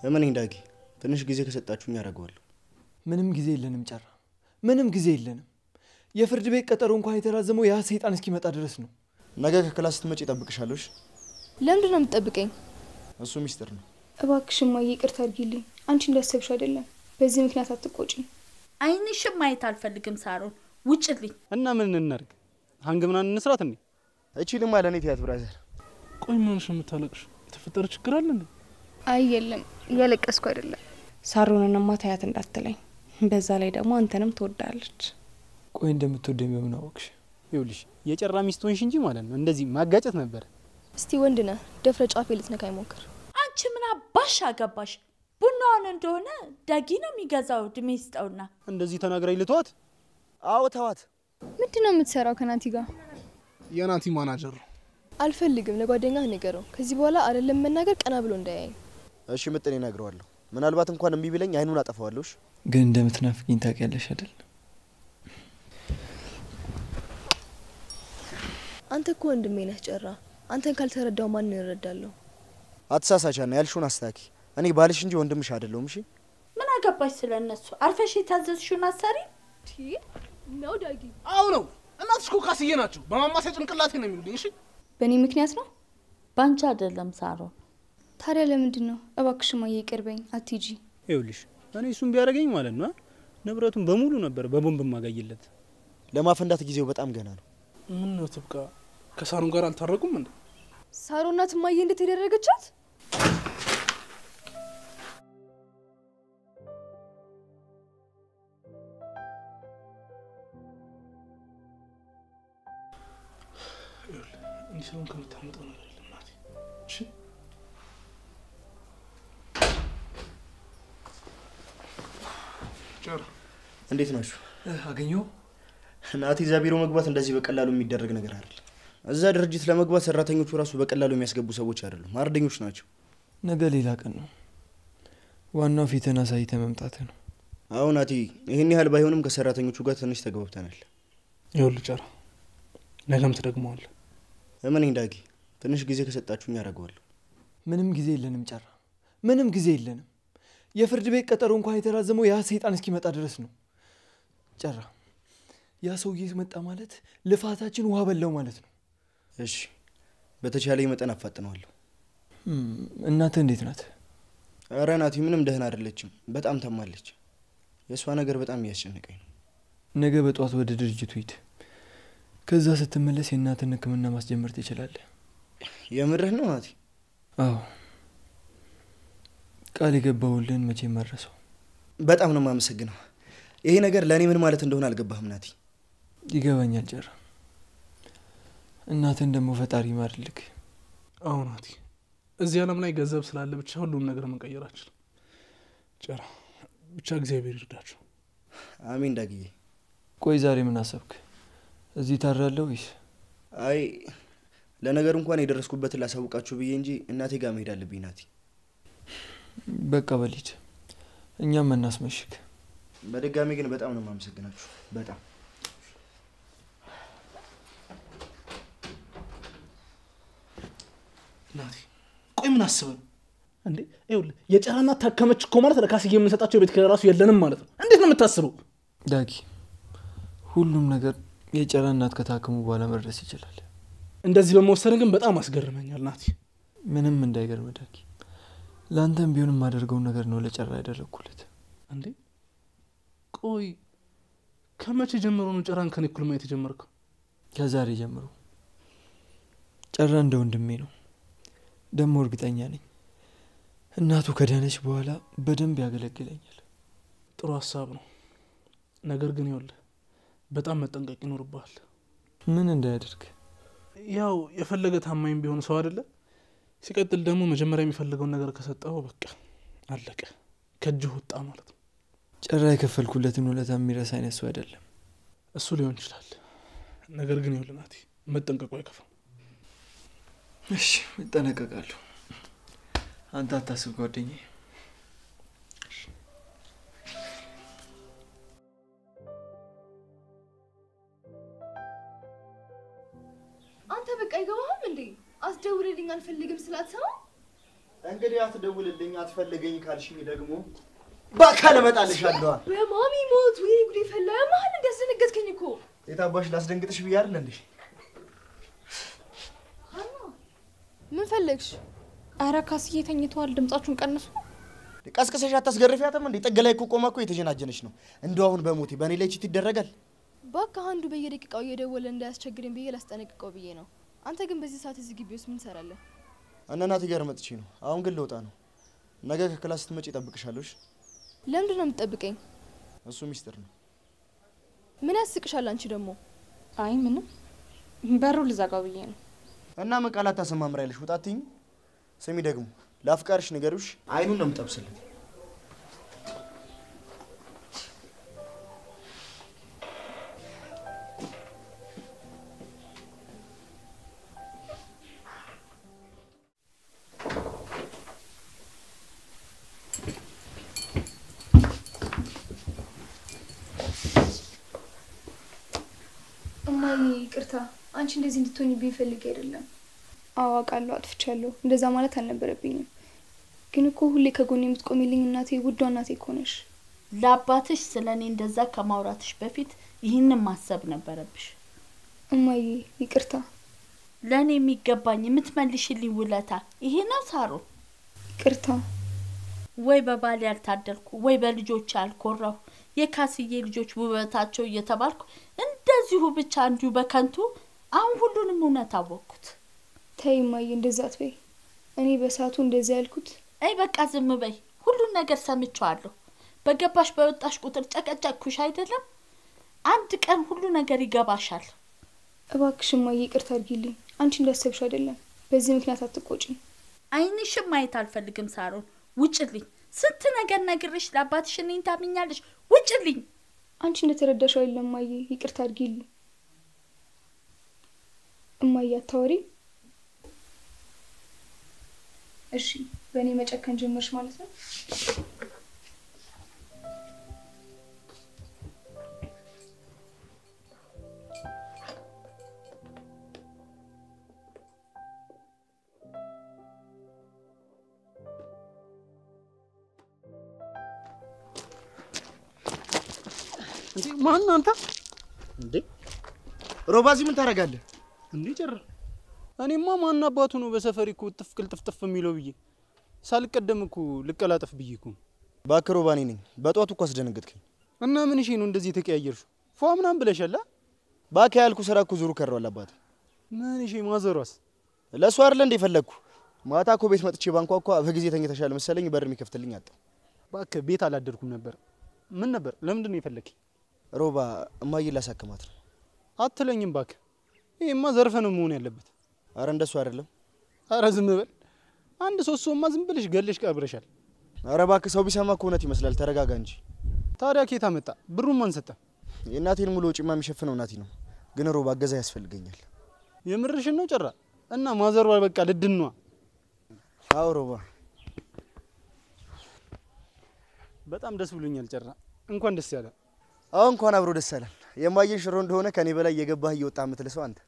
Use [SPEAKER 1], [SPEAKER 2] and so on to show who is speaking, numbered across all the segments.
[SPEAKER 1] እመነኝ ዳጊ ትንሽ ጊዜ ከሰጣችሁኝ ያረጋዋለሁ
[SPEAKER 2] ምንም ጊዜ የለንም ጨራ ምንም ጊዜ የለንም የፍርድ ቤት ቀጠሮ እንኳን የተራዘመው ያ ሰይጣን እስኪመጣ ድረስ ነው
[SPEAKER 1] ነገ ከክላስ ስትመጪ እጠብቅሻለሁ
[SPEAKER 3] ለምንድን ነው የምትጠብቀኝ
[SPEAKER 1] እሱ ሚስጥር ነው
[SPEAKER 3] እባክሽ ማዬ ይቅርታ አድርጊልኝ አንቺ እንዳሰብሽ አይደለም በዚህ ምክንያት አትቆጪ
[SPEAKER 4] አይንሽም ማየት አልፈልግም ሳሮን ውጭልኝ
[SPEAKER 5] እና ምን እናርግ ሃንግምና እንስራት እንዴ
[SPEAKER 1] እቺ ልማ ለኔ ትያት ብራዘር
[SPEAKER 6] ቆይ ምን ነው የምታለቅሽ የተፈጠረ ችግር አለ እንዴ
[SPEAKER 3] አይ የለም ያለቀስኩ አይደለም
[SPEAKER 7] ሳሮንንማ ታያት እንዳትለኝ በዛ ላይ ደግሞ አንተንም ትወዳለች
[SPEAKER 2] ቆይ እንደምትወደኝ በምን አወቅሽ
[SPEAKER 5] ይውልሽ የጨራ ሚስቶንሽ እንጂ ማለት ነው እንደዚህ ማጋጨት ነበር
[SPEAKER 3] እስቲ ወንድና ደፍረ ጫፌ ልትነካይ ሞክር
[SPEAKER 4] አንቺ ምን አባሽ አገባሽ ቡናውን እንደሆነ ዳጊ ነው የሚገዛው ድሜስጣውና
[SPEAKER 5] እንደዚህ ተናግረይ ልቷት
[SPEAKER 1] አዎ ተዋት
[SPEAKER 3] ምንድነው የምትሰራው ከናቲ ጋር
[SPEAKER 6] የናቲ ማናጀር
[SPEAKER 3] አልፈልግም ለጓደኛህ ንገረው ከዚህ በኋላ አይደለም መናገር ቀና ብሎ እንዳያይ
[SPEAKER 1] እሺ ምጥኔ ነግረዋለሁ ምናልባት እንኳን እምቢ ቢለኝ አይኑን አጠፋዋለሁሽ
[SPEAKER 2] ግን እንደምትናፍቂኝ ታውቂያለሽ አይደል
[SPEAKER 3] አንተ እኮ ወንድሜ ነህ ጨራ አንተን ካልተረዳው ማን ይረዳለው
[SPEAKER 1] አትሳሳቻና ያልሽውን አስተካኪ እኔ ባልሽ እንጂ ወንድምሽ አይደለሁም እሺ
[SPEAKER 4] ምን አገባሽ ስለነሱ አርፈሽ የታዘዝሽውን አሰሪ
[SPEAKER 3] ነው ዳጊ
[SPEAKER 6] አው ነው እናትሽ እኮ ካስዬ ናቸው በማማሰ ጭንቅላቴ ነው የሚሉኝ እሺ
[SPEAKER 3] በእኔ ምክንያት ነው
[SPEAKER 4] ባንቺ አይደለም ሳሮን
[SPEAKER 3] ታዲያ ለምንድን ነው እባክሽ ማዬ ይቅርበኝ አትጂ
[SPEAKER 5] ይውልሽ እኔ እሱን ቢያረጋኝ ማለት ነው ንብረቱን በሙሉ ነበር በቦምብ ማጋየለት
[SPEAKER 1] ለማፈንዳት ጊዜው በጣም ገና ነው
[SPEAKER 6] ምን ነው ተብቃ ከሳሮን ጋር አልታረቁም እንዴ
[SPEAKER 3] ሳሮናት ማዬ እንዴት ተደረገቻት
[SPEAKER 6] እንዲሰውን ከምታመጣው ነገር የለም ናቲ እሺ ጨራ
[SPEAKER 1] እንዴት ናችሁ
[SPEAKER 2] አገኘው
[SPEAKER 1] ናቲ ዛቢሮ መግባት እንደዚህ በቀላሉ የሚደረግ ነገር አይደለም እዛ ድርጅት ለመግባት ሰራተኞቹ ራሱ በቀላሉ የሚያስገቡ ሰዎች አይደሉም ማርደኞች ናቸው
[SPEAKER 2] ነገ ሌላ ቀን ነው ዋናው ፊተና ሳይተ መምጣት ነው
[SPEAKER 1] አዎ ናቲ ይሄን ያህል ባይሆንም ከሰራተኞቹ ጋር ትንሽ ተግባብተናል
[SPEAKER 6] ይኸውልህ ጨራ ነገም ትደግመዋለህ
[SPEAKER 1] እመነኝ ዳጊ ትንሽ ጊዜ ከሰጣችሁኝ ያረጋዋለሁ
[SPEAKER 2] ምንም ጊዜ የለንም ጨራ ምንም ጊዜ የለንም የፍርድ ቤት ቀጠሮ እንኳን የተራዘመው ያ ሰይጣን እስኪመጣ ድረስ ነው ጨራ ያ ሰውዬ መጣ ማለት ልፋታችን ውሃ በላው ማለት ነው
[SPEAKER 1] እሺ በተቻለኝ መጠን አፋጥነዋለሁ
[SPEAKER 2] እናንተ እንዴት ናት
[SPEAKER 1] ኧረ ናቲ ምንም ደህና አይደለችም በጣም ታማለች የሷ ነገር በጣም ያስጨንቀኝ ነው
[SPEAKER 2] ነገ በጧት ወደ ድርጅቱ ሂድ ከዛ ስትመለስ የእናትን ህክምና ማስጀመር ትችላለህ
[SPEAKER 1] የምርህ ነው ናቲ
[SPEAKER 2] አዎ ቃል የገባውልን መቼ ማረሰው
[SPEAKER 1] በጣም ነው ማመሰግነው ይሄ ነገር ለኔ ምን ማለት እንደሆነ አልገባህም ናቲ
[SPEAKER 2] ይገባኛል ጨራ እናትን ደሞ ፈጣሪ ማርልክ
[SPEAKER 6] አዎ ናቲ እዚህ ዓለም ላይ ገንዘብ ስላለ ብቻ ሁሉም ነገር መቀየር አይችልም ጨራ ብቻ እግዚአብሔር ይርዳችሁ
[SPEAKER 1] አሜን ዳጊ
[SPEAKER 2] ቆይ ዛሬ ምን አሰብክ እዚህ ታራለው ወይስ
[SPEAKER 1] አይ ለነገር እንኳን የደረስኩበትን ላሳውቃችሁ ብዬ እንጂ እናቴ ጋር መሄድ አለብኝ ናቲ
[SPEAKER 2] በቃ በሊድ እኛም እናስመሽክ
[SPEAKER 1] በድጋሚ ግን በጣም ነው ማመሰግናችሁ በጣም
[SPEAKER 6] ናቲ ቆይ ምን አስበን እንዴ ይኸውልህ የጨራና ታከመች እኮ ማለት ለካስዬ የምንሰጣቸው ቤት ከራሱ የለንም ማለት ነው እንዴት ነው የምታስበው
[SPEAKER 2] ዳጊ ሁሉም ነገር የጨራ እናት ከታከሙ በኋላ መድረስ ይችላል
[SPEAKER 6] እንደዚህ በመወሰን ግን በጣም አስገርመኛል ናቲ
[SPEAKER 2] ምንም እንዳይገርም ዳጊ ላንተም ቢሆንም ማደርገው ነገር ነው ለጨራ ያደረኩለት
[SPEAKER 6] እንዴ ቆይ ከመቼ ጀምሮ ነው ጨራን ከኔ እኩል ማየት የጀመርከው
[SPEAKER 2] ከዛሬ ጀምሮ ጨራ እንደ ወንድሜ ነው ደሞ እርግጠኛ ነኝ እናቱ ከዳነች በኋላ በደንብ ያገለግለኛል
[SPEAKER 6] ጥሩ ሐሳብ ነው ነገር ግን ይኸውልህ በጣም መጠንቀቅ ይኖርብሃል
[SPEAKER 2] ምን እንዳያደርግ
[SPEAKER 6] ያው የፈለገ ታማኝ ቢሆን ሰው አይደለ ሲቀጥል ደግሞ መጀመሪያ የሚፈልገው ነገር ከሰጠው በቃ አለቀ ከእጅ ወጣ ማለት ነው
[SPEAKER 2] ጨራ የከፈልኩለትን ውለታ የሚረሳ አይነት ሰው አይደለም
[SPEAKER 6] እሱ ሊሆን ይችላል ነገር ግን ይኸውልህ ናቲ መጠንቀቁ አይከፋም
[SPEAKER 2] እሺ እጠነቀቃለሁ አንተ አታስብ ጓደኛዬ
[SPEAKER 3] አንተ በቃ ይገባህም እንዴ አስደውልልኝ አልፈልግም ስላትሰማ
[SPEAKER 1] እንግዲህ አትደውልልኝ አትፈልገኝ ካልሽኝ ደግሞ ባካለ መጣልሻለሁ።
[SPEAKER 8] በማሚ ሞት ወይ ጉዴ ፈላ ማን እንደሰነገትከኝ እኮ
[SPEAKER 1] የታባሽ ላስደንግጥሽ ብዬ አይደል እንዴ?
[SPEAKER 7] ምን ፈለግሽ? ኧረ ካስዬ ተኝቷል። ድምጻችሁን ቀንሱ።
[SPEAKER 1] ቀስቅሰሽ አታስገርፊያትም እንዴ? ጥግ ላይ እኮ ቆማ እኮ የተጀናጀነች ነው። እንደው አሁን በሞቴ በእኔ ላይ ቺት ይደረጋል?
[SPEAKER 8] ባካ አንዱ በየደቂቃው እየደወለ እንዳያስቸግረኝ ብዬ ላስጠነቅቀው ብዬ ነው። አንተ ግን በዚህ ሰዓት እዚህ ግቢ ውስጥ ምን ትሰራለህ?
[SPEAKER 1] እናቴ ጋር መጥቼ ነው። አሁን ግን ልወጣ ነው። ነገ ከክላስ ስትመጪ እጠብቅሻለሁ።
[SPEAKER 8] ለምንድን ነው የምትጠብቀኝ?
[SPEAKER 1] እሱ ሚስጥር ነው።
[SPEAKER 8] ምን ያስቅሻል አንቺ ደግሞ?
[SPEAKER 7] አይ ምንም በሩ ልዘጋው ብዬ ነው።
[SPEAKER 1] እና ምን ቃላት ታሰማምሪያለሽ? ውጣትኝ። ስሚ ደግሞ ላፍቃርሽ ንገሩሽ አይኑን ነው የምጠብስልኝ።
[SPEAKER 3] እማዬ ይቅርታ፣ አንቺ እንደዚህ እንድትሆኝብኝ ፈልጌ አይደለም። አዋቃለሁ አጥፍቻለሁ። እንደዛ ማለት አልነበረብኝም። ግን እኮ ሁሌ ከጎኔ የምትቆሚልኝ እናቴ፣ ውዷ እናቴ እኮ ነሽ።
[SPEAKER 4] ለአባትሽ ስለኔ እንደዛ ከማውራትሽ በፊት ይህንን ማሰብ ነበረብሽ።
[SPEAKER 3] እማዬ ይቅርታ።
[SPEAKER 4] ለኔ የሚገባኝ የምትመልሽልኝ ውለታ ይሄ ነው ሳሮን?
[SPEAKER 3] ይቅርታ።
[SPEAKER 4] ወይ በባል ያልታደልኩ ወይ በልጆች ያልኮራሁ የካስዬ ልጆች ውበታቸው እየተባልኩ እንደዚሁ ብቻ እንዲሁ በከንቱ አሁን ሁሉንም እውነት አወቅኩት።
[SPEAKER 3] ተይ እማዬ እንደዛ አትበይ። እኔ በሰዓቱ እንደዛ ያልኩት
[SPEAKER 4] አይ በቃ ዝም በይ። ሁሉን ነገር ሰምቻለሁ። በገባሽ በወጣሽ ቁጥር ጨቀጨቅኩሽ አይደለም? አንድ ቀን ሁሉ ነገር ይገባሻል።
[SPEAKER 3] እባክሽ እማዬ ይቅርታ አድርጊልኝ። አንቺ እንዳሰብሽ አይደለም። በዚህ ምክንያት አትቆጪ።
[SPEAKER 4] አይንሽም ማየት አልፈልግም ሳሮን። ውጭልኝ። ስንት ነገር ነግሬሽ ለአባትሽ እኔን ታምኛለሽ? ውጭልኝ።
[SPEAKER 3] አንቺ እንደተረዳሽው አይደለም እማዬ። ይቅርታ አድርጊልኝ እማዬ። አታወሪ እሺ? በእኔ መጨከን ጀመርሽ ማለት ነው?
[SPEAKER 5] እንዴ ማን አንተ?
[SPEAKER 1] እንዴ ሮባዚ ምን ታረጋለህ?
[SPEAKER 5] እንዴ ጭራ እኔማ ማን አባቱ ነው በሰፈር እኮ ጥፍቅልጥፍጥፍ የሚለው ብዬ ሳልቀደም እኮ ልቀላጠፍ ብዬ እኮ።
[SPEAKER 1] ባክሮ ባኔ ነኝ። በጧቱ እኮ አስደነገጥከኝ።
[SPEAKER 5] እና ምን እሺ ነው እንደዚህ የተቀያየርሽው? ፏ ምናምን ብለሻል?
[SPEAKER 1] ባካ ያልኩ ስራ እኮ ዙሩ ከረዋል አባቴ።
[SPEAKER 5] ምን እሺ ማዘሯስ?
[SPEAKER 1] ለሷ አይደል እንደ ፈለግኩ። ማታ እኮ ቤት መጥቼ ባንኳኳ በጊዜ ተኝተሻል መሰለኝ በር የሚከፍትልኝ አጣሁ።
[SPEAKER 5] ባካ ቤት አላደርኩም ነበር። ምን ነበር? ለምንድን ነው የፈለግኝ?
[SPEAKER 1] ሮባ እማዬ ላሳክማት ነው።
[SPEAKER 5] አትለኝም ባካ። ይሄማ ዘርፈ ነው መሆን ያለበት።
[SPEAKER 1] አረ እንደሱ አይደለም።
[SPEAKER 5] አረ ዝም በል። አንድ ሶስቱማ ዝም ብለሽ ገለሽ ቀብረሻል።
[SPEAKER 1] አረ ባክ ሰው ቢሰማ እኮ እውነት ይመስላል። ተረጋጋ እንጂ።
[SPEAKER 5] ታዲያ ኬታ መጣ? ብሩን ማን ሰጠ?
[SPEAKER 1] የእናቴን ሙሉ ወጪማ የሚሸፍነው እናቴ ነው። ግን ሮባ አገዛ ያስፈልገኛል።
[SPEAKER 5] የምርሽን ነው ጭራ? እና ማዘሯ በቃ ልድኗ።
[SPEAKER 1] አዎ ሮባ
[SPEAKER 5] በጣም ደስ ብሎኛል ጭራ። እንኳን ደስ ያለ።
[SPEAKER 1] አዎ እንኳን አብሮ ደስ አለን። የማየን ሽሮ እንደሆነ ከኔ በላይ እየገባህ እየወጣ የምትልሰው አንተ።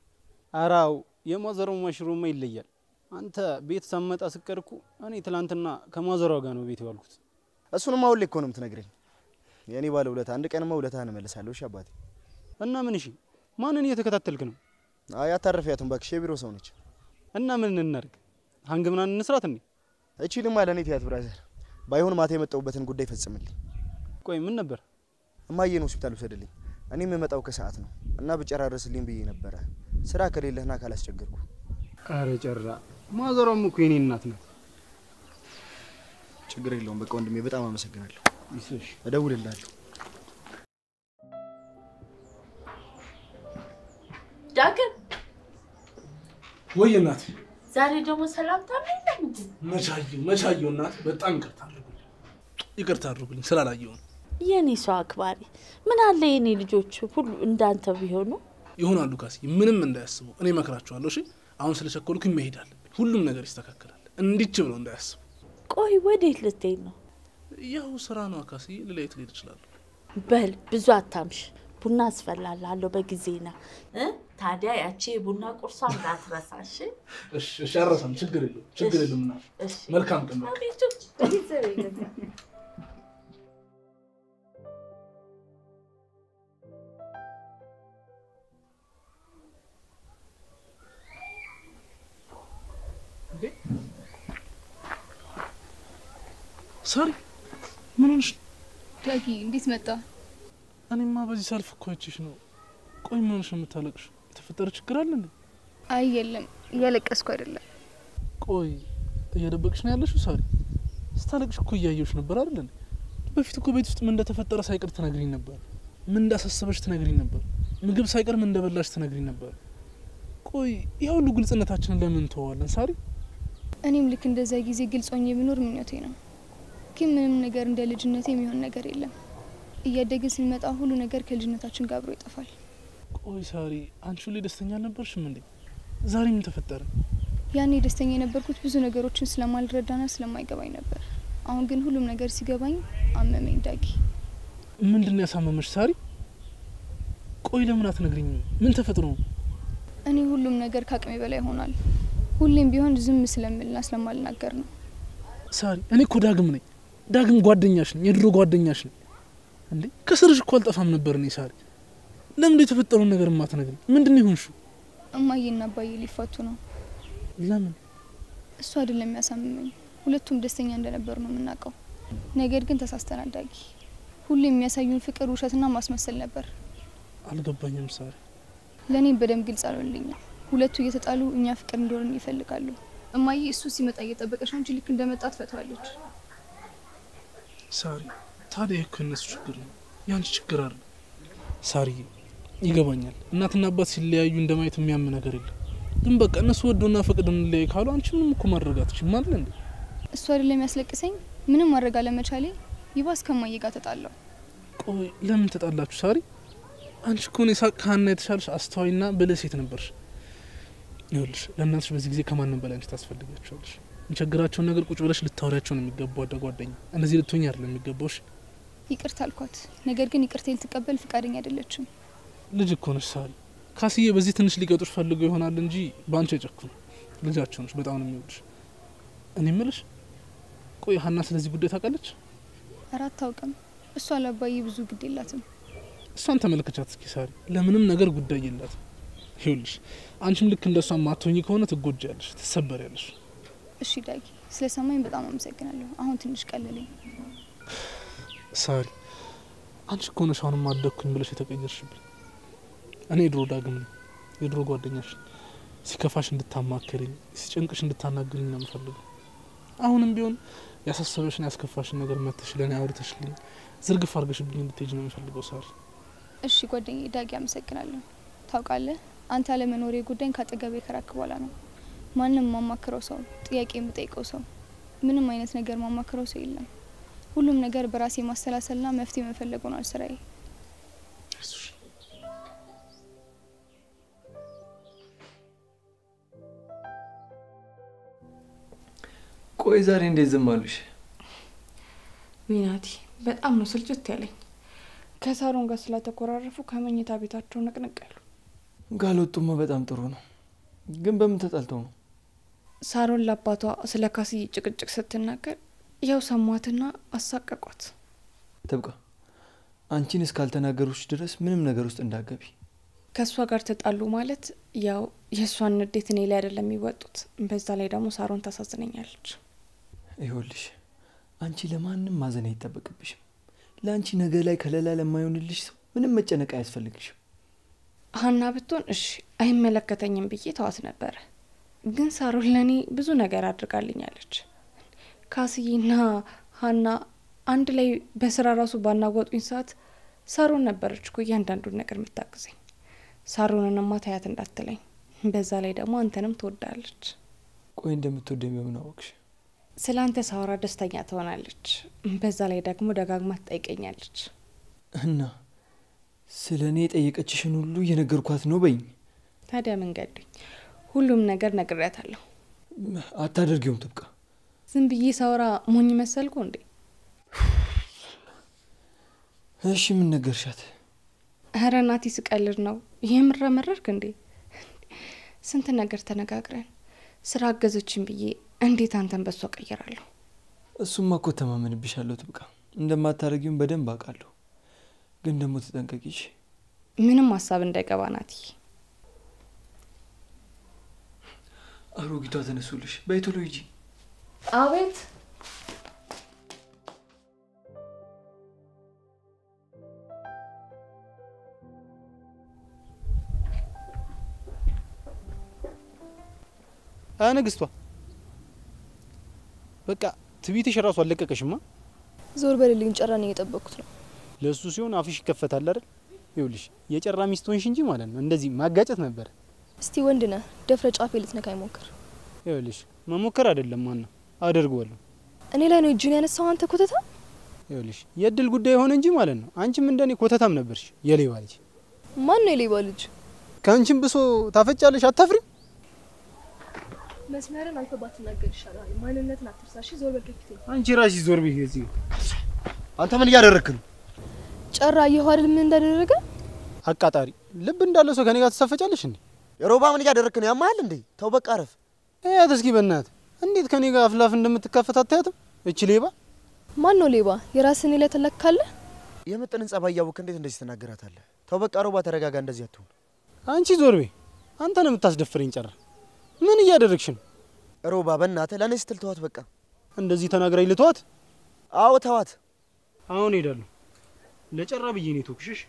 [SPEAKER 5] አራው የማዘሯማ ሽሮማ ይለያል። አንተ ቤት ሳመጣ ስቀርኩ እኔ ትላንትና ከማዘሯ ጋር ነው ቤት ያልኩት።
[SPEAKER 1] እሱንም አሁን ላይ እኮ ነው የምትነግረኝ። የኔ ባለ ውለታ አንድ ቀንማ ውለታህን እመልሳለሁ። እሺ አባቴ።
[SPEAKER 5] እና ምን እሺ ማንን እየተከታተልክ ነው?
[SPEAKER 1] አይ አታረፊያትም እባክሽ፣ የቢሮ ሰው ነች።
[SPEAKER 5] እና ምን እናድርግ? ሀንግ ምናምን እንስራት እንዴ?
[SPEAKER 1] እቺ ልማ ለኔ ትያት ብራዘር። ባይሆን ማታ የመጣሁበትን ጉዳይ ፈጽምልኝ።
[SPEAKER 5] ቆይ ምን ነበር?
[SPEAKER 1] እማዬን ሆስፒታል ወሰደልኝ። እኔም የመጣው ከሰዓት ነው እና ብጨራረስልኝ ብዬ ነበረ። ስራ ከሌለህና ካላስቸገርኩ።
[SPEAKER 5] አረ ጨራ ማዘሯም እኮ የኔ እናት ናት።
[SPEAKER 1] ችግር የለውም በቃ ወንድሜ፣ በጣም አመሰግናለሁ።
[SPEAKER 5] ይስሽ
[SPEAKER 1] እደውልልሃለሁ።
[SPEAKER 4] ዳግም
[SPEAKER 6] ወይ እናት፣
[SPEAKER 4] ዛሬ ደግሞ ሰላምታ ነው እንዴ?
[SPEAKER 6] መቻየው እናት፣ በጣም ይቅርታ አድርጉልኝ ስላላየው ነው።
[SPEAKER 4] የኔ ሰው አክባሪ ምን አለ የኔ ልጆች ሁሉ እንዳንተ ቢሆኑ
[SPEAKER 6] ይሆናሉ። ካሲ ምንም እንዳያስቡ እኔ መክራቸዋለሁ። እሺ አሁን ስለቸኮልኩኝ መሄድ አለብኝ። ሁሉም ነገር ይስተካከላል። እንዲች ብለው እንዳያስቡ።
[SPEAKER 4] ቆይ ወዴት ልትሄድ ነው?
[SPEAKER 6] ያው ስራ ነው ካሲ፣ ለሌት ልሄድ እችላለሁ።
[SPEAKER 4] በል ብዙ አታምሽ። ቡና አስፈላልሃለሁ በጊዜና ታዲያ ያቺ የቡና ቁርሷ እንዳትረሳሽ።
[SPEAKER 6] እሺ አረሳም ችግር የለም እና መልካም ቀን በቃ
[SPEAKER 4] አቤቱ በጊዜው ይገዛ
[SPEAKER 6] ሳሪ ምን ሆነሽ?
[SPEAKER 3] ዳጊ እንዴት መጣ?
[SPEAKER 6] እኔማ በዚህ ሰልፍ እኮ አይቼሽ ነው። ቆይ ምን ሆነሽ የምታለቅሽ? የተፈጠረ ችግር አለ እንዴ?
[SPEAKER 3] አይ የለም፣ እያለቀስኩ አይደለም።
[SPEAKER 6] ቆይ እየደበቅሽ ነው ያለሽው? ሳሪ ስታለቅሽ እኮ እያየሁሽ ነበር አይደል እንዴ? በፊት እኮ ቤት ውስጥ ምን እንደተፈጠረ ሳይቀር ትነግሪኝ ነበር። ምን እንዳሳሰበሽ ትነግሪኝ ነበር። ምግብ ሳይቀር ምን እንደበላሽ ትነግሪኝ ነበር። ቆይ ይሄ ሁሉ ግልጽነታችንን ለምን ተዋለን ሳሪ?
[SPEAKER 3] እኔም ልክ እንደዛ ጊዜ ግልጽ ሆኜ ብኖር ምኞቴ ነው። ግን ምንም ነገር እንደ ልጅነቴ የሚሆን ነገር የለም። እያደግን ስንመጣ ሁሉ ነገር ከልጅነታችን ጋር አብሮ ይጠፋል።
[SPEAKER 6] ቆይ ሳሪ አንቺ ሁሌ ደስተኛ አልነበርሽም እንዴ? ዛሬ ምን ተፈጠረ?
[SPEAKER 3] ያኔ ደስተኛ የነበርኩት ብዙ ነገሮችን ስለማልረዳና ስለማይገባኝ ነበር። አሁን ግን ሁሉም ነገር ሲገባኝ አመመኝ ዳጊ።
[SPEAKER 6] ምንድነው ያሳመመሽ ሳሪ? ቆይ ለምን አትነግሪኝም? ምን ተፈጥሮ ነው?
[SPEAKER 3] እኔ ሁሉም ነገር ከአቅሜ በላይ ሆኗል። ሁሌም ቢሆን ዝም ስለምልና ስለማልናገር ነው።
[SPEAKER 6] ሳሪ እኔ እኮ ዳግም ነኝ። ዳግም ጓደኛሽ ነኝ፣ የድሮ ጓደኛሽ ነኝ። እንዴ ከስርሽ እኮ አልጠፋም ነበር እኔ ሳሪ። ለምን የተፈጠረውን ነገር ማትነግሪኝ? ምንድነው ይሆንሽው?
[SPEAKER 3] እማዬና አባዬ ሊፋቱ ነው።
[SPEAKER 6] ለምን?
[SPEAKER 3] እሱ አይደለም ያሳመመኝ። ሁለቱም ደስተኛ እንደነበሩ ነው የምናውቀው። ነገር ግን ተሳስተናል ዳጊ። ሁሌም የሚያሳዩን ፍቅር ውሸትና ማስመሰል ነበር።
[SPEAKER 6] አልገባኝም ሳሪ።
[SPEAKER 3] ለኔም በደንብ ግልጽ አልሆነልኝም። ሁለቱ እየተጣሉ እኛ ፍቅር እንደሆነ ይፈልጋሉ። እማዬ እሱ ሲመጣ እየጠበቀች ነው እንጂ ልክ እንደመጣ ትፈታዋለች።
[SPEAKER 6] ሳሪ ታዲያ እኮ እነሱ ችግር ነው፣ ያንቺ ችግር አይደል ሳሪ። ይገባኛል። እናትና አባት ሲለያዩ እንደማየት የሚያም ነገር የለም። ግን በቃ እነሱ ወዶና ፈቅደው እንለያይ ካሉ አንቺ ምንም እኮ ማድረግ አትችይም ማለት እንዴ?
[SPEAKER 3] እሱ አይደለም ያስለቅሰኝ። ምንም ማድረግ አለመቻሌ ይባስ ከማዬ ጋር ተጣላው።
[SPEAKER 6] ቆይ ለምን ተጣላችሁ ሳሪ? አንቺ እኮ ነው ሳካና የተሻለሽ አስተዋይና ብልህ ሴት ነበርሽ። ይኸውልሽ ለእናትሽ በዚህ ጊዜ ከማንም በላይ አንቺ ታስፈልጊያቸዋለሽ። የሚቸግራቸውን ነገር ቁጭ ብለሽ ልታወሪያቸው ነው የሚገባው። ጓደኛ እንደዚህ ልትሆኚ አይደለም የሚገባውሽ።
[SPEAKER 3] ይቅርታ አልኳት። ነገር ግን ይቅርታዬን ልትቀበል ፍቃደኛ አይደለችም።
[SPEAKER 6] ልጅ እኮ ነሽ ሳሪ። ካስዬ በዚህ ትንሽ ሊቀጡሽ ፈልገው ይሆናል እንጂ ባንቺ አይጨክኑ። ልጃቸው ነሽ፣ በጣም ነው የሚወድሽ። እኔ እምልሽ ቆይ ሀና ስለዚህ ጉዳይ ታውቃለች?
[SPEAKER 3] ኧረ አታውቅም። እሷ ለአባዬ ብዙ ግድ የላትም።
[SPEAKER 6] እሷን ተመልከቻት እስኪ ሳሪ፣ ለምንም ነገር ጉዳይ የላትም። ይኸውልሽ አንቺም ልክ እንደሷ ማትሆኚ ከሆነ ትጎጃለሽ፣ ትሰበሪያለሽ።
[SPEAKER 3] እሺ ዳጊ፣ ስለሰማኝ በጣም አመሰግናለሁ። አሁን ትንሽ ቀለለኝ።
[SPEAKER 6] ሳሪ አንቺ እኮ ነሽ አሁንም አደኩኝ ብለሽ የተቀየርሽብኝ። እኔ ድሮ ዳግም ነኝ፣ የድሮ ጓደኛሽ። ሲከፋሽ እንድታማክሪኝ፣ ሲጨንቅሽ እንድታናግሪኝ ነው የምፈልገው። አሁንም ቢሆን ያሳሰበሽን ያስከፋሽን ነገር መተሽ ለኔ አውርተሽልኝ ዝርግፍ አድርገሽብኝ እንድትሄጂ ነው የምፈልገው ሳሪ።
[SPEAKER 3] እሺ ጓደኛዬ ዳጊ አመሰግናለሁ። ታውቃለህ አንተ አለመኖሬ ጉዳይን ካጠገቤ ከራክ በኋላ ነው ማንም ማማክረው ሰው፣ ጥያቄ የምጠይቀው ሰው፣ ምንም አይነት ነገር ማማክረው ሰው የለም። ሁሉም ነገር በራሴ ማሰላሰልና መፍትሄ መፈለግ ሆኗል ስራዬ።
[SPEAKER 2] ቆይ ዛሬ እንዴት ዝም አሉሽ?
[SPEAKER 7] ዊናቲ በጣም ነው ስልችት ያለኝ። ከሳሮን ጋር ስለተኮራረፉ ከመኝታ ቤታቸው ነቅነቅ ያሉ።
[SPEAKER 2] ጋልወጡማ በጣም ጥሩ ነው። ግን በምን ተጣልተው ነው?
[SPEAKER 7] ሳሮን ለአባቷ ስለ ካስዬ ጭቅጭቅ ስትናገር ያው ሰሟትና አሳቀቋት።
[SPEAKER 2] ተብቃ አንቺን እስካልተናገሩሽ ድረስ ምንም ነገር ውስጥ እንዳገቢ።
[SPEAKER 7] ከሷ ጋር ተጣሉ ማለት ያው የሷን ንዴት እኔ ላይ አይደለም የሚወጡት። በዛ ላይ ደግሞ ሳሮን ታሳዝነኛለች።
[SPEAKER 2] ይኸውልሽ አንቺ ለማንም ማዘን አይጠበቅብሽም። ለአንቺ ነገ ላይ ከለላ ለማይሆንልሽ ሰው ምንም መጨነቅ አያስፈልግሽም።
[SPEAKER 7] ሀና ብትሆን እሺ አይመለከተኝም ብዬ ተዋት ነበር። ግን ሳሮን ለኔ ብዙ ነገር አድርጋልኛለች። ካስዬና ሀና አንድ ላይ በስራ ራሱ ባናወጡኝ ሰዓት ሳሮን ነበረች እኮ እያንዳንዱን ነገር የምታግዘኝ። ሳሮንንማ ታያት እንዳትለኝ። በዛ ላይ ደግሞ አንተንም ትወዳለች።
[SPEAKER 2] ቆይ እንደምትወደኝ በምን አወቅሽ?
[SPEAKER 7] ስላንተ ሳወራ ደስተኛ ትሆናለች። በዛ ላይ ደግሞ ደጋግማ ትጠይቀኛለች።
[SPEAKER 2] እና ስለኔ የጠየቀችሽን ሁሉ እየነገርኳት ነው በይኝ።
[SPEAKER 7] ታዲያ ምን ገዱኝ? ሁሉም ነገር ነግሬያታለሁ።
[SPEAKER 2] አታደርጊውም ተብቃ።
[SPEAKER 7] ዝም ብዬ ሳወራ ሞኝ መሰልኩ እንዴ?
[SPEAKER 2] እሺ ምን ነገርሻት?
[SPEAKER 7] ኧረ ናቲ ስቀልድ ነው። የምር መረርክ እንዴ? ስንት ነገር ተነጋግረን ስራ አገዘችን ብዬ እንዴት አንተን በሷ ቀየራለሁ?
[SPEAKER 2] እሱማ እኮ ተማመንብሻለሁ ጥብቃ። እንደማታረጊውን በደንብ አውቃለሁ። ግን ደግሞ ተጠንቀቂሽ።
[SPEAKER 7] ምንም ሀሳብ እንዳይገባ ናቲ።
[SPEAKER 2] አሮጊቷ ተነሱልሽ። በይ ቶሎ ሂጂ።
[SPEAKER 7] አቤት።
[SPEAKER 5] ንግስቷ በቃ ትቢትሽ ራሱ አለቀቀሽማ።
[SPEAKER 8] ዞር በልልኝ፣ ጨራን እየጠበቅኩት ነው።
[SPEAKER 5] ለሱ ሲሆን አፍሽ ይከፈታል አይደል? ይኸውልሽ የጨራ ሚስት ሆንሽ እንጂ ማለት ነው እንደዚህ ማጋጨት ነበር።
[SPEAKER 8] እስቲ ወንድ ነህ፣ ደፍረ ጫፌ ልትነካኝ ሞክር።
[SPEAKER 5] ይኸውልሽ መሞከር አይደለም ማን ነው አደርገዋለሁ።
[SPEAKER 8] እኔ ላይ ነው እጅን ያነሳው አንተ ኮተታ።
[SPEAKER 5] ይኸውልሽ የእድል ጉዳይ ሆነ እንጂ ማለት ነው አንቺም እንደኔ ኮተታም ነበርሽ። የሌባ ልጅ።
[SPEAKER 8] ማን ነው የሌባ ልጅ?
[SPEAKER 5] ከአንቺም ብሶ ታፈጫለሽ። አታፍሪ?
[SPEAKER 8] መስመርን አልፈ ባትናገር ይሻላል። ማንነትን አትርሳሽ። ዞር በል ከፊቴ።
[SPEAKER 5] አንቺ ራስሽ ዞር በይ እዚህ።
[SPEAKER 1] አንተ ምን እያደረክ ነው?
[SPEAKER 8] ጨራ ይኸው አይደል ምን እንዳደረገ?
[SPEAKER 5] አቃጣሪ ልብ እንዳለ ሰው ከኔ ጋር ትሳፈጫለሽ እንዴ?
[SPEAKER 1] የሮባ ምን እያደረክ ነው? ያማል እንዴ? ተው በቃ አረፍ።
[SPEAKER 5] እስኪ በእናትህ እንዴት ከኔ ጋር አፍላፍ እንደምትካፈት አታያትም? እቺ ሌባ።
[SPEAKER 8] ማን ነው ሌባ? የራስን ላይ ተለካለ?
[SPEAKER 1] የምጥንን ጸባይ ያወቅ እንዴት እንደዚህ ተናገራታለህ? ተው በቃ ሮባ ተረጋጋ። እንደዚህ አትሁን።
[SPEAKER 5] አንቺ ዞር በይ። አንተ ነው የምታስደፍረኝ። ጨራ ምን እያደረግሽ ነው?
[SPEAKER 1] ሮባ በእናትህ ለኔ ስትል ተዋት በቃ።
[SPEAKER 5] እንደዚህ ተናግራኝ ልተዋት?
[SPEAKER 1] አዎ ተዋት።
[SPEAKER 5] አሁን ሄዳለሁ። ለጨራ ብዬ ነው ተኩሽሽ።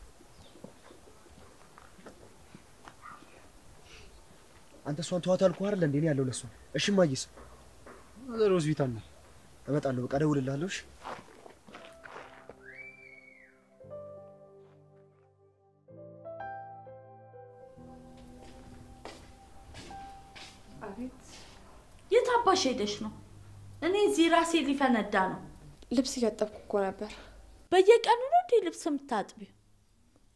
[SPEAKER 1] አንተ ሷን ተዋት አልኩህ አይደል እንዴ? እኔ ያለው ለሷ። እሺ ማይስ
[SPEAKER 5] አዘር ሆስፒታል ነው።
[SPEAKER 1] እመጣለሁ በቃ ደውልልሃለሁ። እሺ
[SPEAKER 4] የት አባሽ ሄደሽ ነው? እኔ እዚህ ራሴ ሊፈነዳ ነው።
[SPEAKER 7] ልብስ እያጠብኩ እኮ ነበር።
[SPEAKER 4] በየቀኑ ነው እንዴ ልብስ የምታጥቢው?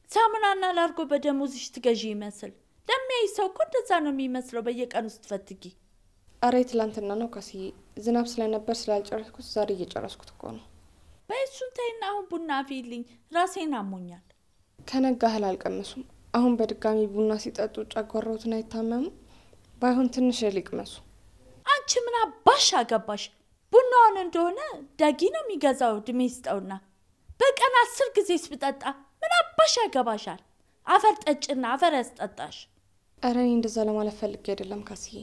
[SPEAKER 4] ሳሙናና ላርጎ በደሞዝሽ ትገዢ ይመስል ለሚያይ ሰው እኮ እንደዛ ነው የሚመስለው በየቀኑ ስትፈትጊ።
[SPEAKER 7] አረ ትላንትና ነው ካስዬ፣ ዝናብ ስለነበር ስላልጨረስኩት ዛሬ እየጨረስኩት እኮ ነው።
[SPEAKER 4] በእሱን ተይና አሁን ቡና አፍይልኝ፣ ራሴን አሞኛል።
[SPEAKER 7] ከነጋ እህል አልቀመሱም። አሁን በድጋሚ ቡና ሲጠጡ ጨጓራዎትን አይታመሙ? ባይሆን ትንሽ ሊቅመሱ።
[SPEAKER 4] አንቺ ምን አባሽ አገባሽ? ቡናውን እንደሆነ ዳጊ ነው የሚገዛው። እድሜ ይስጠውና በቀን 10 ጊዜስ ብጠጣ ምን አባሽ ያገባሻል? አፈር ጠጭና አፈር ያስጠጣሽ።
[SPEAKER 7] አረ እኔ እንደዛ ለማለት ፈልጌ አይደለም ካስዬ።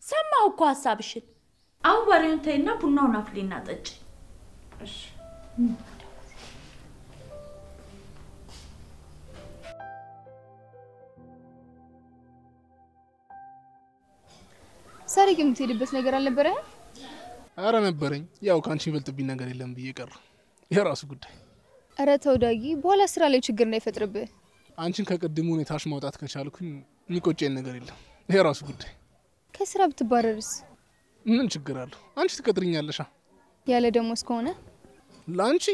[SPEAKER 4] ሰማሁ እኮ ሀሳብሽን። አሁን ወሬውን ተይና ቡናውን አፍሊና ጠጪ።
[SPEAKER 7] እሺ
[SPEAKER 3] ዛሬ ግን የምትሄድበት ነገር አልነበረ?
[SPEAKER 6] አረ ነበረኝ። ያው ካንቺ ይበልጥብኝ ነገር የለም ብዬ ቀረ። የራሱ ጉዳይ።
[SPEAKER 3] አረ ተው ዳጊ፣ በኋላ ስራ ላይ ችግር እንዳይፈጥርብህ።
[SPEAKER 6] አንቺን ከቅድሙ ሁኔታሽ ማውጣት ከቻልኩኝ የሚቆጨኝ ነገር የለም። የራሱ ጉዳይ።
[SPEAKER 3] ከስራ ብትባረርስ?
[SPEAKER 6] ምን ችግር አለው? አንቺ ትቀጥሪኛለሽ።
[SPEAKER 3] ያለ ደሞዝ ከሆነ
[SPEAKER 6] ላንቺ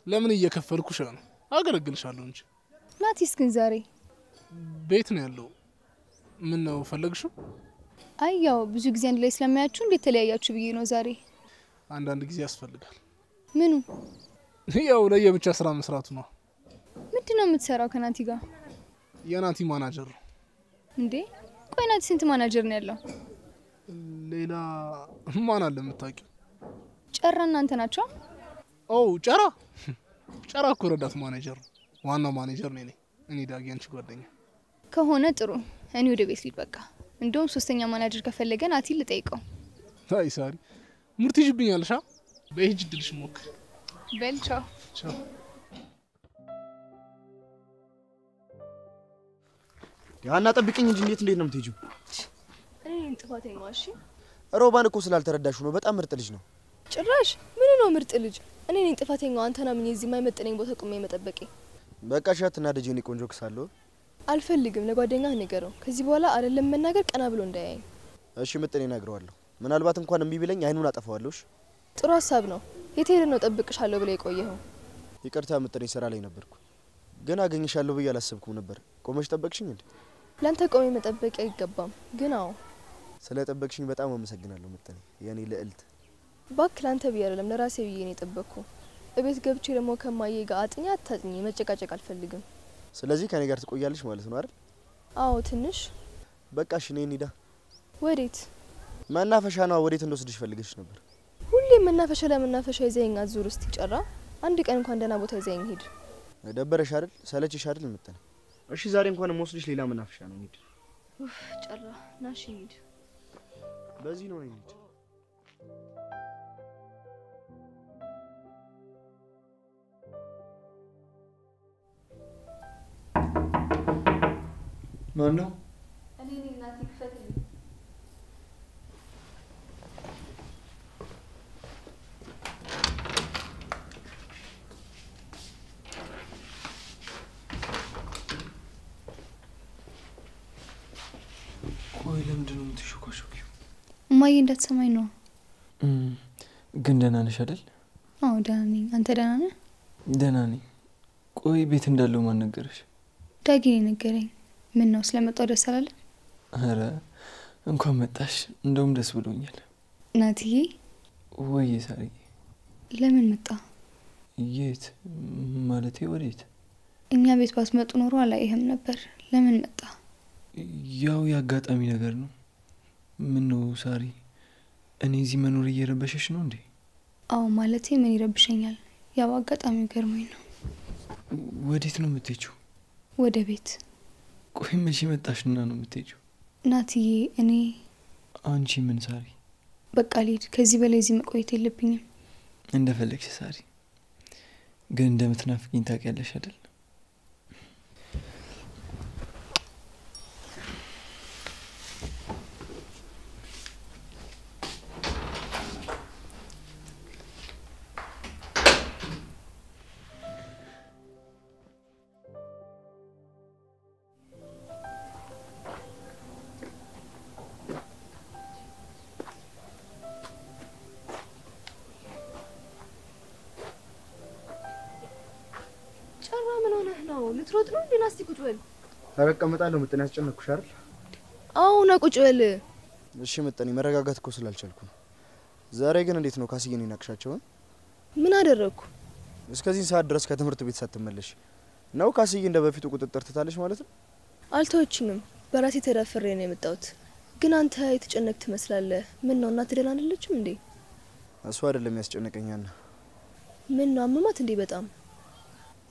[SPEAKER 6] ለምን እየከፈልኩሽ ነው? አገለግልሻለሁ እንጂ።
[SPEAKER 3] ናቲስ ግን ዛሬ
[SPEAKER 6] ቤት ነው ያለው። ምን ነው ፈለግሽው?
[SPEAKER 3] አይ ያው ብዙ ጊዜ አንድ ላይ ስለማያችሁ እንዴት ተለያያችሁ ብዬ ነው ዛሬ።
[SPEAKER 6] አንዳንድ ጊዜ ያስፈልጋል።
[SPEAKER 3] ምኑ?
[SPEAKER 6] ያው ለየብቻ ስራ መስራቱ ነው።
[SPEAKER 3] ምንድነው የምትሰራው ከናቲ ጋር?
[SPEAKER 6] የናቲ ማናጀር ነው።
[SPEAKER 3] እንዴ ቆይ ናቲ ስንት ማናጀር ነው ያለው?
[SPEAKER 6] ሌላ ማን አለ የምታውቂው?
[SPEAKER 3] ጨራ እናንተ ናቸው?
[SPEAKER 6] ኦ ጨራ እኮ ረዳት ማናጀር ነው። ዋናው ማናጀር ነኝ እኔ ዳጊ፣ አንቺ ጓደኛ
[SPEAKER 3] ከሆነ ጥሩ። እኔ ወደ ቤት ልሂድ በቃ። እንደውም ሶስተኛ ማናጀር ከፈለገ ናቲ ልጠይቀው።
[SPEAKER 6] አይ ሳሪ ሙርት ይጅብኛልሻ። በሂጅ ድልሽ ሞክ።
[SPEAKER 3] በል ቻው።
[SPEAKER 6] ቻው።
[SPEAKER 1] ያና ጠብቂኝ እንጂ እንዴት ነው የምትሄጂው?
[SPEAKER 8] እኔ ጥፋተኛ እሺ።
[SPEAKER 1] ሮባን እኮ ስላልተረዳሽ ነው። በጣም ምርጥ ልጅ ነው።
[SPEAKER 8] ጭራሽ ምን ነው ምርጥ ልጅ? እኔ ነኝ ጥፋተኛው። አንተና ምን እዚህ የማይመጥነኝ ቦታ ቆሜ መጠበቄ።
[SPEAKER 1] በቃ ሻትና ደጀኔ ቆንጆ ክሳለሁ።
[SPEAKER 8] አልፈልግም። ለጓደኛህ ንገረው። ከዚህ በኋላ አይደለም መናገር ቀና ብሎ እንዳያይ።
[SPEAKER 1] እሺ ምጥኔ እነግረዋለሁ። ምናልባት እንኳን እምቢ ቢለኝ አይኑን አጠፋዋለሁ። እሺ
[SPEAKER 8] ጥሩ ሀሳብ ነው። የት ሄደህ ነው ጠብቅሻለሁ ብለህ የቆየኸው?
[SPEAKER 1] ይቅርታ ምጥኔ ስራ ላይ ነበርኩ። ግን አገኝሻለሁ ብዬ አላሰብኩም ነበር። ቆመሽ ጠበቅሽኝ እንዴ?
[SPEAKER 8] ላንተ ቆሜ መጠበቅ አይገባም። ግን አዎ
[SPEAKER 1] ስለ ጠበቅሽኝ በጣም አመሰግናለሁ ምጥኔ፣ የኔ ልዕልት።
[SPEAKER 8] ባክ ላንተ ብዬ አይደለም ለራሴ ብዬ ነው የጠበቅኩ። እቤት ገብቼ ደግሞ ከማዬ ጋር አጥኛ አታጥኝ መጨቃጨቅ አልፈልግም።
[SPEAKER 1] ስለዚህ ከኔ ጋር ትቆያለሽ ማለት ነው አይደል?
[SPEAKER 8] አዎ ትንሽ።
[SPEAKER 1] በቃ እሺ ነይ እንሂዳ።
[SPEAKER 8] ወዴት?
[SPEAKER 1] መናፈሻ ነው። ወዴት እንደወስድሽ ፈልገሽ ነበር?
[SPEAKER 8] ሁሌ መናፈሻ ለመናፈሻ ይዘኝ አዙር እስቲ ጨራ። አንድ ቀን እንኳን ደህና ቦታ ይዘኝ ሂድ።
[SPEAKER 1] ደበረሽ አይደል? ሰለችሽ አይደል? መጣን። እሺ ዛሬ እንኳን የምወስድሽ ሌላ መናፈሻ ነው። እንሂድ።
[SPEAKER 8] ጨራ ናሽ ሂድ።
[SPEAKER 1] በዚህ ነው እንሂድ።
[SPEAKER 2] ማን ነው?
[SPEAKER 3] እኔ ነኝ እናቴ ክፈትልኝ።
[SPEAKER 2] ቆይ ለምንድን ነው የምትሾካሾኪው?
[SPEAKER 3] እማዬ እንዳትሰማኝ ነው።
[SPEAKER 2] ግን ደህና ነሽ አይደል?
[SPEAKER 3] አዎ ደህና ነኝ። አንተ ደህና ነህ?
[SPEAKER 2] ደህና ነኝ። ቆይ ቤት እንዳለው ማን ነገረሽ?
[SPEAKER 3] ዳጊ ነው ነገረኝ። ምን ነው ስለመጣው ደስ አላለ?
[SPEAKER 2] አረ እንኳን መጣሽ። እንደውም ደስ ብሎኛል።
[SPEAKER 3] ናትዬ።
[SPEAKER 2] ወይ ሳሪ።
[SPEAKER 3] ለምን መጣ?
[SPEAKER 2] የት ማለቴ ወዴት?
[SPEAKER 3] እኛ ቤት ባትመጡ ኖሮ አላየህም ነበር። ለምን መጣ?
[SPEAKER 2] ያው ያጋጣሚ ነገር ነው። ምን ነው ሳሪ? እኔ እዚህ መኖር እየረበሸሽ ነው እንዴ?
[SPEAKER 3] አዎ ማለቴ ምን ይረብሸኛል? ያው አጋጣሚው ገርሞኝ ነው።
[SPEAKER 2] ወዴት ነው የምትሄጂው?
[SPEAKER 3] ወደ ቤት።
[SPEAKER 2] ቆይ መቼ መጣሽና ነው የምትሄጂው?
[SPEAKER 3] ናትዬ እኔ
[SPEAKER 2] አንቺ ምን ሳሪ?
[SPEAKER 3] በቃ ልሂድ። ከዚህ በላይ እዚህ መቆየት የለብኝም።
[SPEAKER 2] እንደፈለግሽ ሳሪ። ግን እንደምትናፍቂኝ ታውቂያለሽ አይደል?
[SPEAKER 8] ልትሮጥ ነው እንዴ? ናስቲ ቁጭ በል።
[SPEAKER 1] ኧረ እቀመጣለሁ። ምጥን ያስጨነቅኩሽ አይደል?
[SPEAKER 8] አዎ ና ቁጭ በል።
[SPEAKER 1] እሺ ምጥን መረጋጋት እኮ ስላልቻልኩ ነው። ዛሬ ግን እንዴት ነው ካስዬን ይናቅሻቸው?
[SPEAKER 8] ምን አደረኩ?
[SPEAKER 1] እስከዚህ ሰዓት ድረስ ከትምህርት ቤት ሳትመለሽ ነው ካስዬ እንደ በፊቱ ቁጥጥር ትታለሽ ማለት ነው?
[SPEAKER 8] አልተወችኝም። በራሴ ተዳፈሬ ነው የመጣሁት። ግን አንተ የተጨነቅ ትመስላለህ። ምን ነው እናት ደህና አይደለችም እንዴ?
[SPEAKER 1] እሱ አይደለም ያስጨነቀኛና።
[SPEAKER 8] ምን ነው አመማት እንዴ? በጣም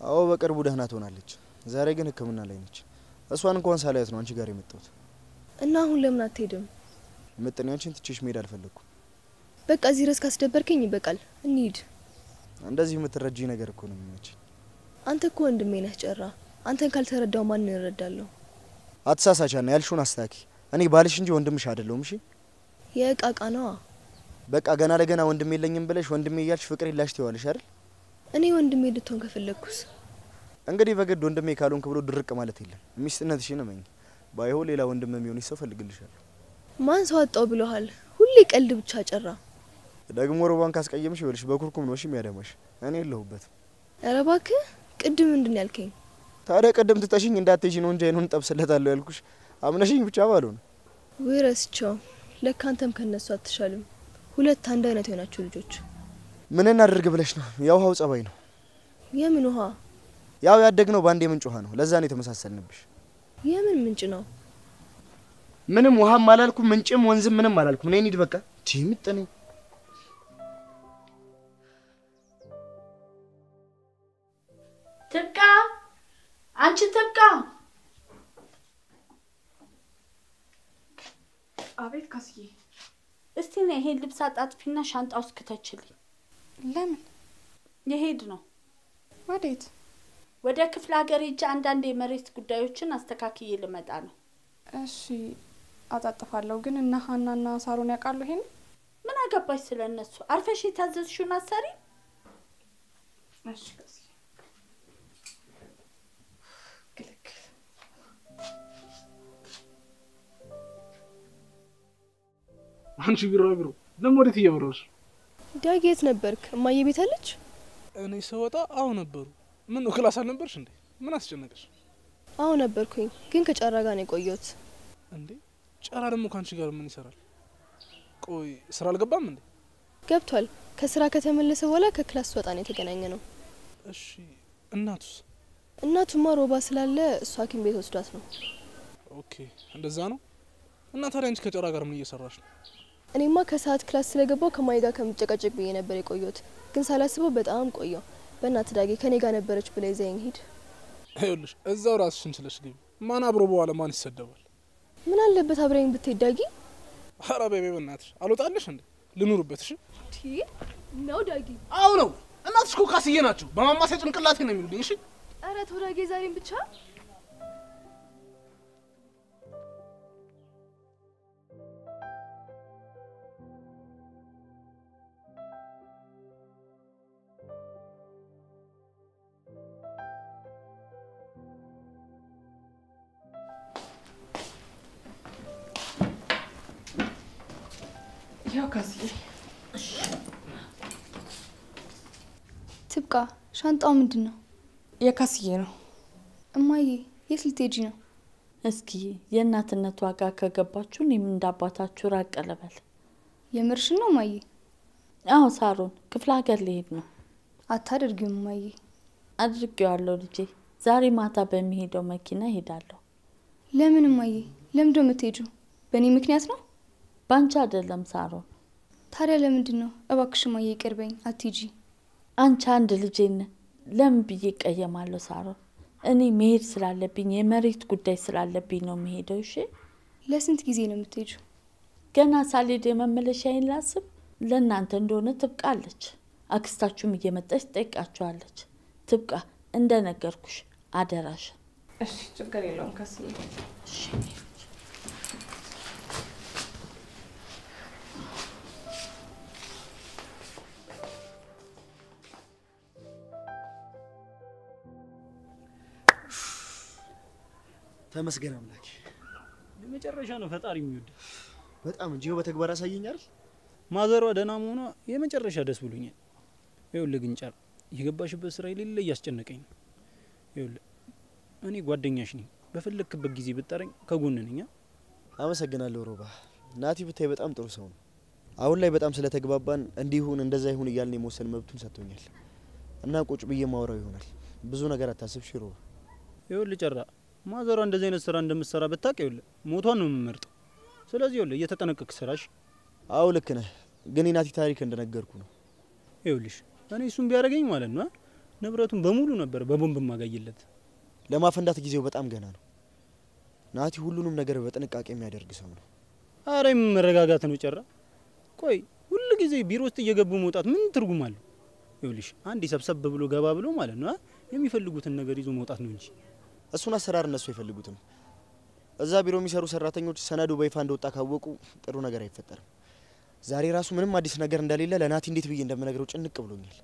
[SPEAKER 1] አዎ በቅርቡ ደህና ትሆናለች። ዛሬ ግን ሕክምና ላይ ነች። እሷን እንኳን ሳላያት ነው አንቺ ጋር የመጣሁት።
[SPEAKER 8] እና አሁን ለምን አትሄድም?
[SPEAKER 1] ምጥን አንቺን ትቼሽ መሄድ አልፈለኩም።
[SPEAKER 8] በቃ እዚህ ድረስ ካስደበርከኝ ይበቃል። እንሂድ።
[SPEAKER 1] እንደዚህ የምትረጂኝ ነገር እኮ ነው የሚመችኝ።
[SPEAKER 8] አንተ እኮ ወንድሜ ነህ ጨራ። አንተን ካልተረዳው ማን እረዳለሁ?
[SPEAKER 1] አትሳሳቻና ያልሽውን አስተካኪ። እኔ ባልሽ እንጂ ወንድምሽ አይደለሁም። እሺ
[SPEAKER 8] የቃቃ ነዋ።
[SPEAKER 1] በቃ ገና ለገና ወንድሜ የለኝም ብለሽ ወንድሜ እያልሽ ፍቅር ይላሽ ትይዋለሽ አይደል?
[SPEAKER 8] እኔ ወንድሜ ልትሆን ከፈለኩስ
[SPEAKER 1] እንግዲህ በግድ ወንድሜ ካልሆንክ ብሎ ድርቅ ማለት የለም። ሚስትነትሽን እመኝ። ባይሆን ሌላ ወንድም የሚሆንሽ ሰው ፈልግልሻለሁ።
[SPEAKER 8] ማን ሰው አጣው ብለሃል? ሁሌ ቀልድ ብቻ ጨራ።
[SPEAKER 1] ደግሞ ሩባን ካስቀየምሽ ይኸውልሽ በኩርኩም ነው እሺ የሚያደማሽ። እኔ የለሁበትም።
[SPEAKER 8] ኧረ እባክህ ቅድም ምንድን ያልከኝ?
[SPEAKER 1] ታዲያ ቅድም ትተሽኝ እንዳትሄጂ ነው እንጂ አይኑን ጠብስለታለሁ ያልኩሽ። አምነሽኝ ብቻ ባልሆነ
[SPEAKER 8] ወይ ረስቸው። ለካ አንተም ከነሱ አትሻልም። ሁለት አንድ አይነት የሆናችሁ ልጆች።
[SPEAKER 1] ምን እናድርግ ብለሽ ነው? ያው ውሃው ጸባይ ነው።
[SPEAKER 8] የምን ውሃ?
[SPEAKER 1] ያው ያደግነው ባንዴ ምንጭ ውሃ ነው። ለዛ ነው የተመሳሰልንብሽ።
[SPEAKER 8] የምን ምንጭ ነው?
[SPEAKER 1] ምንም ውሃም አላልኩም፣ ምንጭም ወንዝም ምንም አላልኩም። ነይ እንሂድ በቃ። ምጥኔ
[SPEAKER 4] ትብቃ፣ አንቺ ትብቃ።
[SPEAKER 7] አቤት ካስዬ።
[SPEAKER 4] እስቲ ነው ይሄን ልብስ አጣጥፊና ሻንጣ ውስጥ ከተችልኝ።
[SPEAKER 7] ለምን?
[SPEAKER 4] የሄድ ነው።
[SPEAKER 7] ወዴት?
[SPEAKER 4] ወደ ክፍለ ሀገር ሄጄ አንዳንድ የመሬት ጉዳዮችን አስተካክዬ ልመጣ ነው።
[SPEAKER 7] እሺ አጣጥፋለሁ። ግን እና ሀናና ሳሮን ያውቃሉ ይሄን?
[SPEAKER 4] ምን አገባሽ ስለነሱ? አርፈሽ የታዘዝሽውን አሰሪ።
[SPEAKER 7] እሺ ካስዬ።
[SPEAKER 6] አንቺ ቢራቢሮ ለምን ወዴት እየበረርሽ?
[SPEAKER 8] ዳጊ የት ነበርክ? እማዬ ቤት አለች?
[SPEAKER 6] እኔ ስወጣ አዎ ነበሩ። ምን ነው ክላስ አልነበርሽ እንዴ? ምን አስጨነቀሽ?
[SPEAKER 8] አዎ ነበርኩኝ፣ ግን ከጨራ ጋር ነው የቆየሁት።
[SPEAKER 6] እንዴ ጨራ ደግሞ ካንቺ ጋር ምን ይሰራል? ቆይ ስራ አልገባም እንዴ?
[SPEAKER 8] ገብቷል። ከስራ ከተመለሰ በኋላ ከክላስ ወጣ ነው የተገናኘ ነው።
[SPEAKER 6] እሺ እናቱስ?
[SPEAKER 8] እናቱማ ሮባ ስላለ እሷ ሐኪም ቤት ወስዷት ነው።
[SPEAKER 6] ኦኬ እንደዛ ነው። እና ታዲያ አንቺ ከጨራ ጋር ምን እየሰራሽ ነው?
[SPEAKER 8] እኔማ ከሰዓት ክላስ ስለገባው ከማይ ጋር ከምጨቃጨቅ ብዬ ነበር የቆየሁት፣ ግን ሳላስበው በጣም ቆየው። በእናትህ ዳጊ ከኔ ጋር ነበረች ብለህ ይዘኸኝ ሂድ።
[SPEAKER 6] ይኸውልሽ እዛው ራስሽን ችለሽ ግቢ። ማን አብሮ በኋላ ማን ይሰደባል?
[SPEAKER 8] ምን አለበት አብረኝ ብትሄድ ዳጊ?
[SPEAKER 6] ኧረ ቤቤ በእናትሽ አልወጣልሽ እንዴ? ልኑርበት። እሺ
[SPEAKER 8] ነው ዳጊ?
[SPEAKER 6] አዎ ነው። እናትሽ እኮ ካስዬ ናቸው። በማማሰያ ጭንቅላት ነው የሚሉልኝ። እሺ
[SPEAKER 8] ኧረ ተው ዳጊ፣ ዛሬም ብቻ
[SPEAKER 7] ያው ካስዬ
[SPEAKER 3] ትብቃ። ሻንጣው ምንድን ነው?
[SPEAKER 7] የካስዬ ነው።
[SPEAKER 3] እማዬ የት ልትሄጂ ነው?
[SPEAKER 4] እስኪ የእናትነት ዋጋ ከገባችሁ እኔም እንዳባታችሁ ራቅ ልበል።
[SPEAKER 3] የምርሽን ነው እማዬ?
[SPEAKER 4] አዎ ሳሮን፣ ክፍለ ሀገር ልሄድ ነው።
[SPEAKER 3] አታደርጊውም እማዬ?
[SPEAKER 4] አድርጌዋለሁ ልጄ። ዛሬ ማታ በሚሄደው መኪና ሄዳለሁ።
[SPEAKER 3] ለምን እማዬ? ለምንድን ነው የምትሄጂው? በእኔ ምክንያት ነው?
[SPEAKER 4] ባንቺ አይደለም ሳሮን።
[SPEAKER 3] ታዲያ ለምንድን ነው? እባክሽ እማዬ ይቅርበኝ፣ አትሂጂ።
[SPEAKER 4] አንቺ አንድ ልጄን ለምን ብዬ እቀየማለሁ ሳሮን? እኔ መሄድ ስላለብኝ የመሬት ጉዳይ ስላለብኝ ነው የምሄደው። እሺ
[SPEAKER 3] ለስንት ጊዜ ነው የምትሄጂው?
[SPEAKER 4] ገና ሳልሄድ የመመለሻዬን ላስብ። ለእናንተ እንደሆነ ትብቃለች። አክስታችሁም እየመጣች ትጠይቃችኋለች። ትብቃ እንደነገርኩሽ አደራሽ።
[SPEAKER 7] እሺ ችግር የለውም ካስዬ።
[SPEAKER 4] እሺ
[SPEAKER 1] ተመስገን አምላክ።
[SPEAKER 5] የመጨረሻ ነው ፈጣሪ የሚወድ
[SPEAKER 1] በጣም እንጂ በተግባር አሳየኛል።
[SPEAKER 5] ማዘሯ ደህና መሆኗ የመጨረሻ ደስ ብሎኛል። ይኸውልህ ግን ጫር የገባሽበት ስራ የሌለ እያስጨነቀኝ ነው። ይኸውልህ እኔ ጓደኛሽ ነኝ። በፈለክበት ጊዜ ብጠረኝ ከጎን ነኝ።
[SPEAKER 1] አመሰግናለሁ ሮባ። ናቲ ብታይ በጣም ጥሩ ሰው ነው። አሁን ላይ በጣም ስለተግባባን እንዲሁን እንደዛ ይሁን እያልን የመወሰን መብቱን ሰጥቶኛል እና ቁጭ ብዬ ማውራው ይሆናል። ብዙ ነገር አታስብሽ ሮባ።
[SPEAKER 5] ይኸውልህ ጨራ ማዘሯ እንደዚህ አይነት ስራ እንደምትሰራ ብታውቅ ይኸውልህ ሞቷን ነው የምመርጠው። ስለዚህ ይኸውልህ እየተጠነቀቅ ስራሽ።
[SPEAKER 1] አዎ ልክ ነህ፣ ግን የናቲ ታሪክ እንደነገርኩ ነው።
[SPEAKER 5] ይኸውልሽ እኔ እሱን ቢያደርገኝ ማለት ነው ንብረቱን በሙሉ ነበር በቦምብ ማጋየለት።
[SPEAKER 1] ለማፈንዳት ጊዜው በጣም ገና ነው። ናቲ ሁሉንም ነገር በጥንቃቄ የሚያደርግ ሰው ነው።
[SPEAKER 5] አረ መረጋጋት ነው ጨራ። ቆይ ሁሉ ጊዜ ቢሮ ውስጥ እየገቡ መውጣት ምን ትርጉም አለው? ይኸውልሽ አንድ ሰብሰብ ብሎ ገባ ብሎ ማለት ነው የሚፈልጉትን ነገር ይዞ መውጣት ነው እንጂ
[SPEAKER 1] እሱን አሰራር እነሱ አይፈልጉትም። እዛ ቢሮ የሚሰሩ ሰራተኞች ሰነዱ በይፋ እንደወጣ ካወቁ ጥሩ ነገር አይፈጠርም። ዛሬ ራሱ ምንም አዲስ ነገር እንደሌለ ለናቲ እንዴት ብዬ እንደምነግረው ጭንቅ ብሎኛል።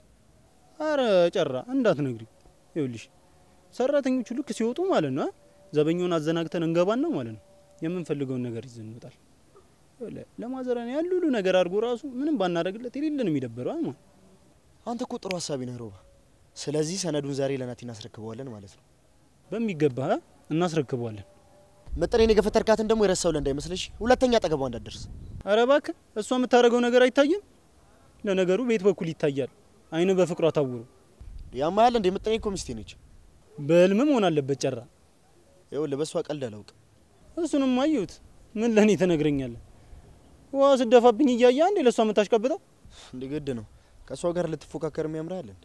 [SPEAKER 5] አረ ጨራ እንዳትነግሪ። ይኸውልሽ ሰራተኞቹ ልክ ሲወጡ ማለት ነው ዘበኛውን አዘናግተን እንገባን ነው ማለት ነው የምንፈልገውን ነገር ይዘን እንወጣል። ለማዘራን ያሉ ሁሉ ነገር አድርጎ ራሱ ምንም ባናደርግለት የሌለን የሚደበረው ማለት።
[SPEAKER 1] አንተ እኮ ጥሩ ሀሳቢ ነህ ሮባ። ስለዚህ ሰነዱን ዛሬ ለናቲ እናስረክበዋለን ማለት ነው።
[SPEAKER 5] በሚገባ እናስረክበዋለን።
[SPEAKER 1] መጠኔን የገፈተርካትን ደግሞ የረሳው እንዳይመስልሽ፣ ሁለተኛ አጠገቧ እንዳትደርስ።
[SPEAKER 5] አረ እባክህ እሷ የምታደርገው ነገር አይታይም? ለነገሩ ቤት በኩል ይታያል። አይኑ በፍቅሯ ታውሮ
[SPEAKER 1] ያማል እንደ መጠኔ እኮ ሚስቴ ነች።
[SPEAKER 5] በህልም መሆን አለበት ጨራ።
[SPEAKER 1] ይኸውልህ በሷ ቀልድ አላውቅም።
[SPEAKER 5] እሱንም አየሁት። ምን ለኔ ተነግረኛለህ? ውሃ ስደፋብኝ እያያ እንዴ ለሷ የምታሽቀብጠው?
[SPEAKER 1] እንደ ግድ ነው ከሷ ጋር ልትፎካከር የሚያምራል እንዴ?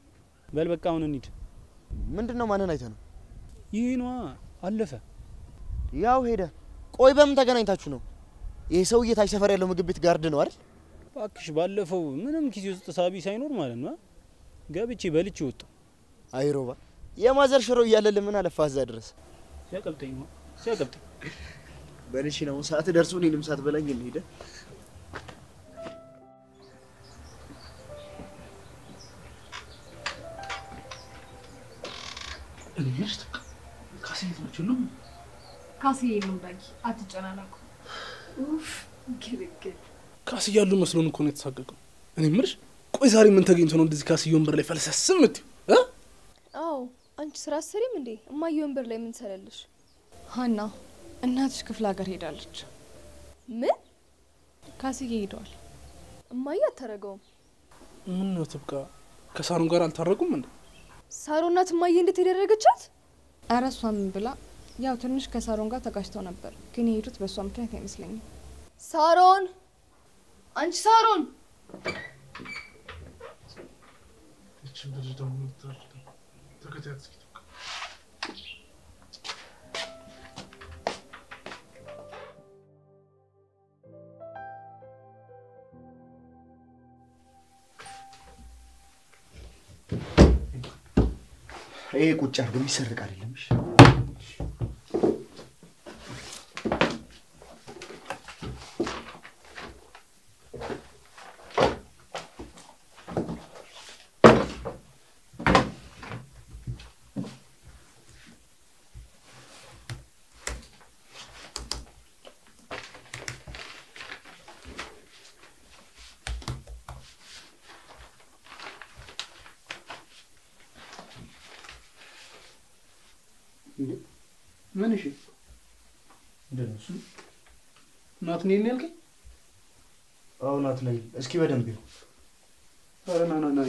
[SPEAKER 5] በል በቃ አሁን እንሂድ።
[SPEAKER 1] ምንድነው? ማንን አይተህ ነው?
[SPEAKER 5] ይሄ ነው አለፈ።
[SPEAKER 1] ያው ሄደ። ቆይ በምን ተገናኝታችሁ ነው? ይሄ ሰውዬ ታች ሰፈር ያለው ምግብ ቤት ጋርድ ነው አይደል?
[SPEAKER 5] እባክሽ ባለፈው ምንም ኪስ ውስጥ ሳቢ ሳይኖር ማለት ነው ገብቼ በልቼ ወጣ።
[SPEAKER 1] አይ ሮባ የማዘር ሽሮ እያለ ለምን አለፋህ እዛ ድረስ?
[SPEAKER 5] ሲያቀብጠኝ ነው ሲያቀብጠኝ።
[SPEAKER 1] በልሽ ነው ሰዓት ደርሶ እኔንም ሰዓት በላኝ እንሂድ።
[SPEAKER 6] እንዴት ካሴት ነው ሁሉ
[SPEAKER 7] ካስዬ ነው ባቂ አትጨናናቁ። ኡፍ ግርግር
[SPEAKER 6] ካስዬ ያሉ መስሎን እኮ ነው የተሳቀቀው። እኔ ምርሽ ቆይ ዛሬ ምን ተገኝቶ ነው እንደዚህ ካስዬ ወንበር ላይ ፈልሰስም እትዩ?
[SPEAKER 8] አዎ አንቺ ስራ አሰሪም እንዴ? እማዬ ወንበር ላይ ምን ሰራለሽ?
[SPEAKER 7] ሀና እናትሽ ክፍለ ሀገር ሄዳለች።
[SPEAKER 8] ምን?
[SPEAKER 7] ካስዬ ሄዷል።
[SPEAKER 8] እማዬ አታረገውም።
[SPEAKER 6] ምን ነው ትብቃ ከሳሩን ጋር አልታረቁም እንዴ?
[SPEAKER 8] ሳሮናት እማዬ እንዴት ያደረገቻት?
[SPEAKER 7] አረ እሷ ምን ብላ ያው ትንሽ ከሳሮን ጋር ተጋጭተው ነበር፣ ግን የሄዱት በእሷ ምክንያት አይመስለኝም።
[SPEAKER 8] ሳሮን አንቺ ሳሮን
[SPEAKER 6] እቺ ልጅ ደግሞ ተከታተል እስኪ
[SPEAKER 1] ይሄ ቁጭ አድርገው የሚሰርቅ አይደለም እሺ
[SPEAKER 5] ምን እሺ
[SPEAKER 1] እንደነሱ
[SPEAKER 5] ናትናኤል ነው ያልከኝ?
[SPEAKER 1] አዎ ናትናኤል እስኪ በደንብ ይሁን
[SPEAKER 5] ኧረ ና